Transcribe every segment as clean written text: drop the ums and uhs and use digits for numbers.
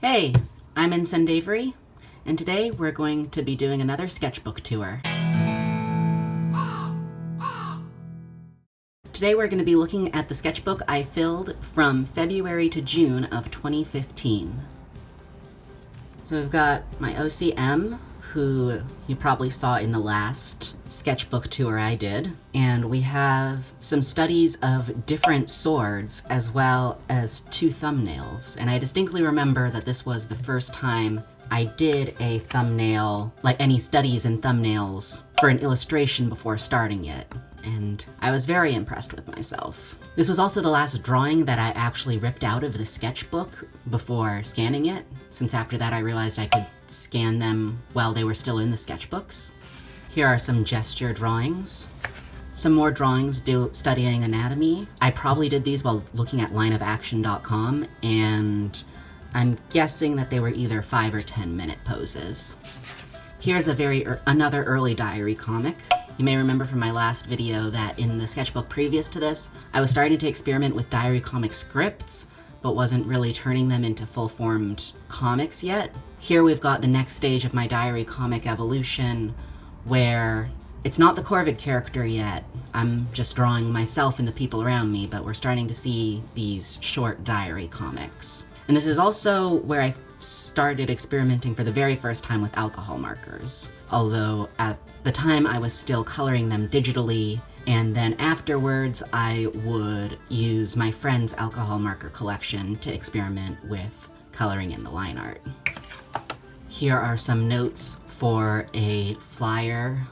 Hey, I'm Incendavery, and today we're going to be doing another sketchbook tour. Today we're going to be looking at the sketchbook I filled from February to June of 2015. So we've got my OCM, who you probably saw in the last sketchbook tour I did, and we have some studies of different swords as well as 2 thumbnails. And I distinctly remember that this was the first time I did a thumbnail, like any studies in thumbnails, for an illustration before starting it, and I was very impressed with myself. This was also the last drawing that I actually ripped out of the sketchbook before scanning it, since after that I realized I could scan them while they were still in the sketchbooks. Here are some gesture drawings. Some more drawings studying anatomy. I probably did these while looking at lineofaction.com, and I'm guessing that they were either 5 or 10 minute poses. Here's another early diary comic. You may remember from my last video that in the sketchbook previous to this, I was starting to experiment with diary comic scripts, but wasn't really turning them into full-formed comics yet. Here we've got the next stage of my diary comic evolution, where it's not the Corvid character yet. I'm just drawing myself and the people around me, but we're starting to see these short diary comics. And this is also where I started experimenting for the very first time with alcohol markers, although at the time I was still coloring them digitally, and then afterwards I would use my friend's alcohol marker collection to experiment with coloring in the line art. Here are some notes for a flyer.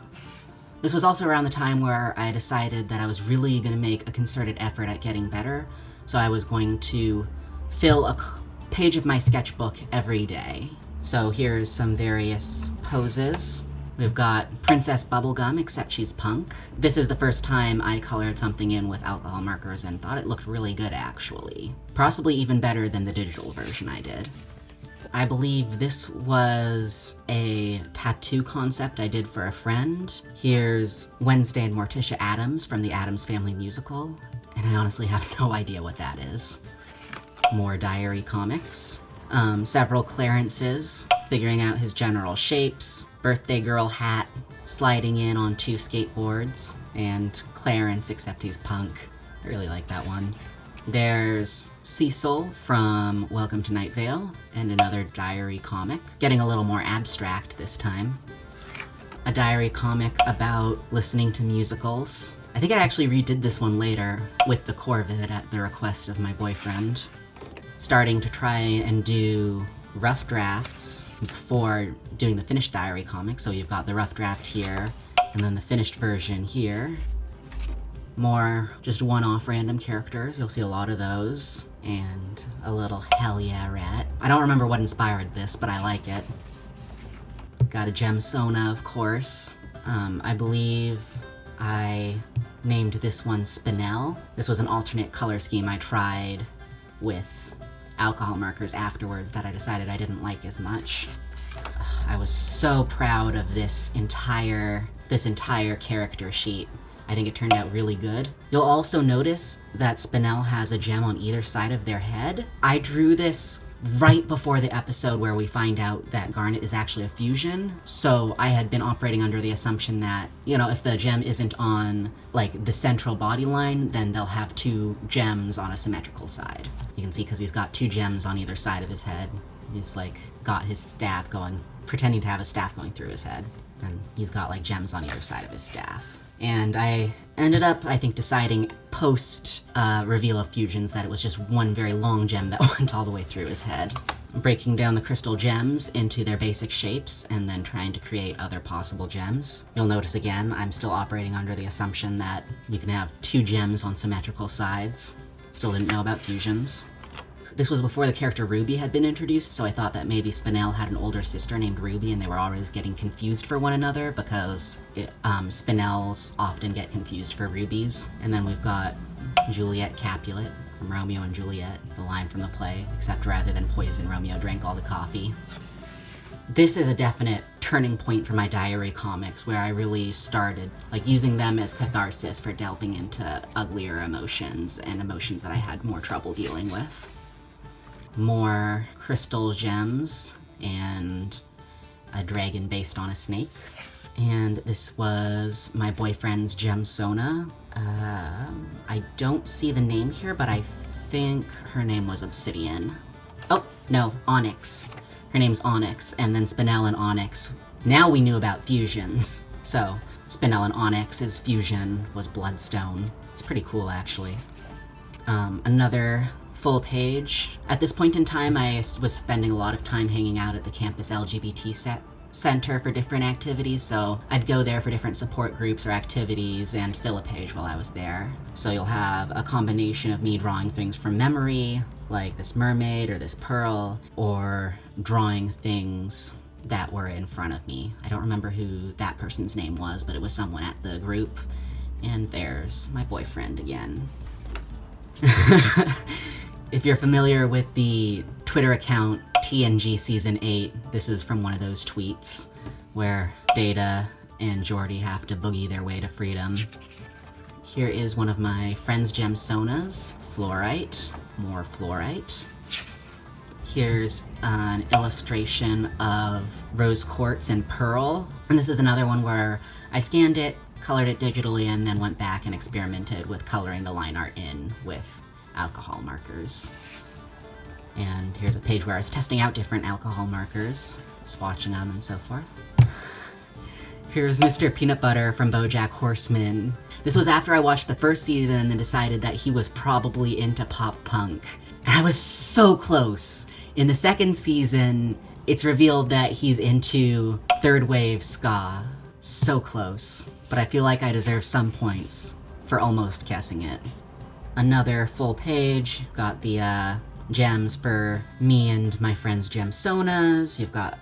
This was also around the time where I decided that I was really going to make a concerted effort at getting better, so I was going to fill a page of my sketchbook every day. So here's some various poses. We've got Princess Bubblegum, except she's punk. This is the first time I colored something in with alcohol markers and thought it looked really good, actually. Possibly even better than the digital version I did. I believe this was a tattoo concept I did for a friend. Here's Wednesday and Morticia Addams from the Addams Family musical, and I honestly have no idea what that is. More diary comics. Several Clarences, figuring out his general shapes, birthday girl hat, sliding in on 2 skateboards, and Clarence, except he's punk. I really like that one. There's Cecil from Welcome to Night Vale, and another diary comic, getting a little more abstract this time. A diary comic about listening to musicals. I think I actually redid this one later with the Corvid at the request of my boyfriend. Starting to try and do rough drafts before doing the finished diary comic, so you've got the rough draft here, and then the finished version here. More just one-off random characters, you'll see a lot of those, and a little hell yeah rat. I don't remember what inspired this, but I like it. Got a gem Sona, of course. I believe I named this one Spinel. This was an alternate color scheme I tried with alcohol markers afterwards that I decided I didn't like as much. I was so proud of this entire character sheet. I think it turned out really good. You'll also notice that Spinel has a gem on either side of their head. I drew this right before the episode where we find out that Garnet is actually a fusion, so I had been operating under the assumption that, you know, if the gem isn't on, like, the central body line, then they'll have 2 gems on a symmetrical side. You can see because he's got 2 gems on either side of his head. He's, like, got his staff going, pretending to have a staff going through his head, and he's got, like, gems on either side of his staff. And I ended up, I think, deciding post-reveal of fusions that it was just one very long gem that went all the way through his head. Breaking down the crystal gems into their basic shapes and then trying to create other possible gems. You'll notice again, I'm still operating under the assumption that you can have 2 gems on symmetrical sides. Still didn't know about fusions. This was before the character Ruby had been introduced, so I thought that maybe Spinel had an older sister named Ruby and they were always getting confused for one another because Spinels often get confused for rubies. And then we've got Juliet Capulet from Romeo and Juliet, the line from the play, except rather than poison, Romeo drank all the coffee. This is a definite turning point for my diary comics where I really started using them as catharsis for delving into uglier emotions and emotions that I had more trouble dealing with. More crystal gems and a dragon based on a snake. And this was my boyfriend's gemsona. I don't see the name here, but I think her name was Obsidian. Oh, no, Onyx. Her name's Onyx, and then Spinel and Onyx. Now we knew about fusions. So, Spinel and Onyx's fusion was Bloodstone. It's pretty cool, actually. Another full page. At this point in time, I was spending a lot of time hanging out at the campus LGBT center for different activities, so I'd go there for different support groups or activities and fill a page while I was there. So you'll have a combination of me drawing things from memory, like this mermaid or this pearl, or drawing things that were in front of me. I don't remember who that person's name was, but it was someone at the group. And there's my boyfriend again. If you're familiar with the Twitter account TNG Season 8, this is from one of those tweets where Data and Jordy have to boogie their way to freedom. Here is one of my friend's gemsonas, fluorite, more fluorite. Here's an illustration of rose quartz and pearl, and this is another one where I scanned it, colored it digitally, and then went back and experimented with coloring the line art in with alcohol markers. And here's a page where I was testing out different alcohol markers, swatching them and so forth. Here's Mr. Peanut Butter from BoJack Horseman. This was after I watched the first season and decided that he was probably into pop punk. And I was so close. In the second season, it's revealed that he's into third wave ska. So close. But I feel like I deserve some points for almost guessing it. Another full page, got the gems for me and my friend's gemsonas. You've got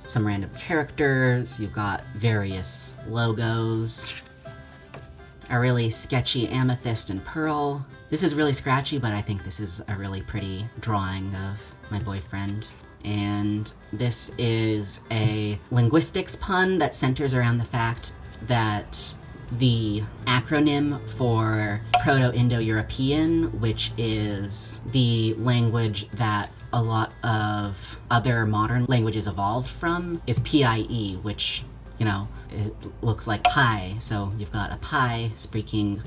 some random characters. You've got various logos. A really sketchy amethyst and pearl. This is really scratchy, but I think this is a really pretty drawing of my boyfriend. And this is a linguistics pun that centers around the fact that the acronym for Proto-Indo-European, which is the language that a lot of other modern languages evolved from, is PIE, which, you know, it looks like pie. So you've got a pie speaking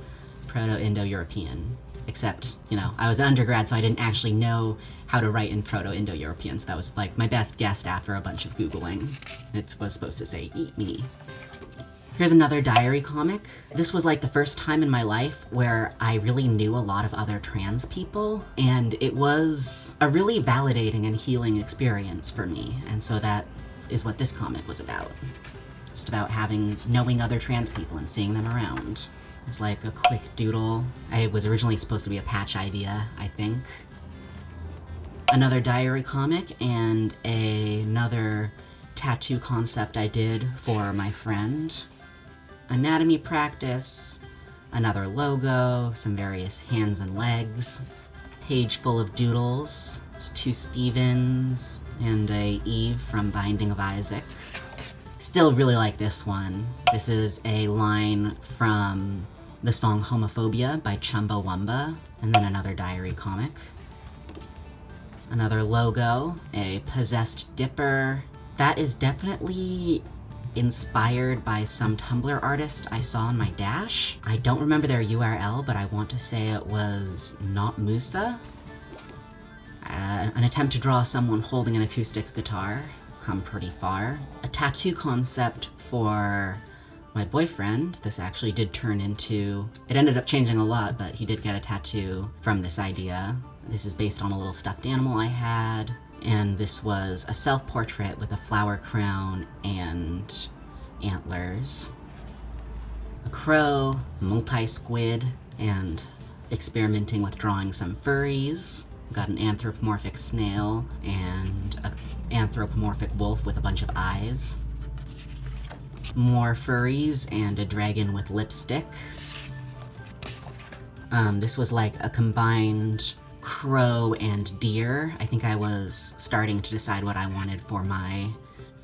Proto-Indo-European. Except, you know, I was an undergrad, so I didn't actually know how to write in Proto-Indo-European, so that was like my best guess after a bunch of Googling. It was supposed to say, "Eat me." Here's another diary comic. This was like the first time in my life where I really knew a lot of other trans people, and it was a really validating and healing experience for me, and so that is what this comic was about. Just about knowing other trans people and seeing them around. It was like a quick doodle. It was originally supposed to be a patch idea, I think. Another diary comic and another tattoo concept I did for my friend. Anatomy practice, another logo, some various hands and legs, page full of doodles, there's 2 Stevens, and a Eve from Binding of Isaac. Still really like this one. This is a line from the song Homophobia by Chumbawamba, and then another diary comic. Another logo, a possessed dipper. That is definitely inspired by some Tumblr artist I saw on my dash. I don't remember their URL, but I want to say it was Not Musa. An attempt to draw someone holding an acoustic guitar. Come pretty far. A tattoo concept for my boyfriend. This actually did turn into... It ended up changing a lot, but he did get a tattoo from this idea. This is based on a little stuffed animal I had. And this was a self-portrait with a flower crown and antlers. A crow, multi-squid, and experimenting with drawing some furries. Got an anthropomorphic snail and an anthropomorphic wolf with a bunch of eyes. More furries and a dragon with lipstick. This was like a combined crow and deer. I think I was starting to decide what I wanted for my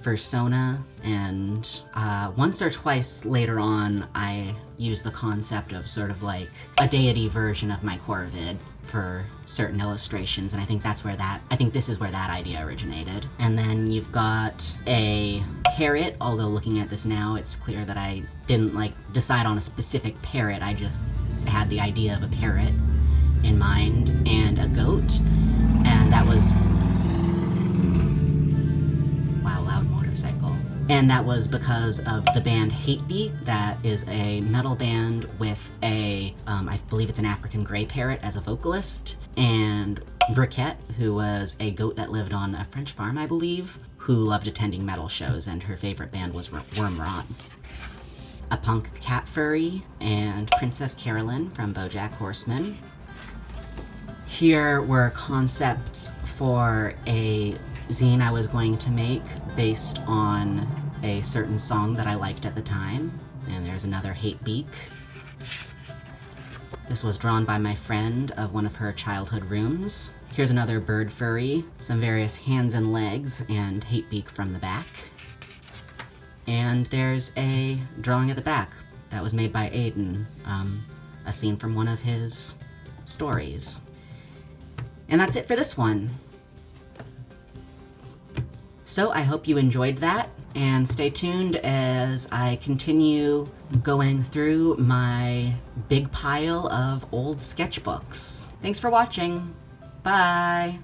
fursona, and once or twice later on I used the concept of sort of like a deity version of my Corvid for certain illustrations, and I think this is where that idea originated. And then you've got a parrot, although looking at this now, it's clear that I didn't like decide on a specific parrot. I just had the idea of a parrot in mind, and a goat, and that was, wow, loud motorcycle. And that was because of the band Hatebeak. That is a metal band with a, I believe it's an African gray parrot as a vocalist, and Briquette, who was a goat that lived on a French farm, I believe, who loved attending metal shows, and her favorite band was Wormrot. A punk cat furry, and Princess Carolyn from BoJack Horseman. Here were concepts for a zine I was going to make based on a certain song that I liked at the time. And there's another Hatebeak. This was drawn by my friend of one of her childhood rooms. Here's another bird furry, some various hands and legs, and Hatebeak from the back. And there's a drawing at the back that was made by Aiden, a scene from one of his stories. And that's it for this one. So I hope you enjoyed that, and stay tuned as I continue going through my big pile of old sketchbooks. Thanks for watching. Bye.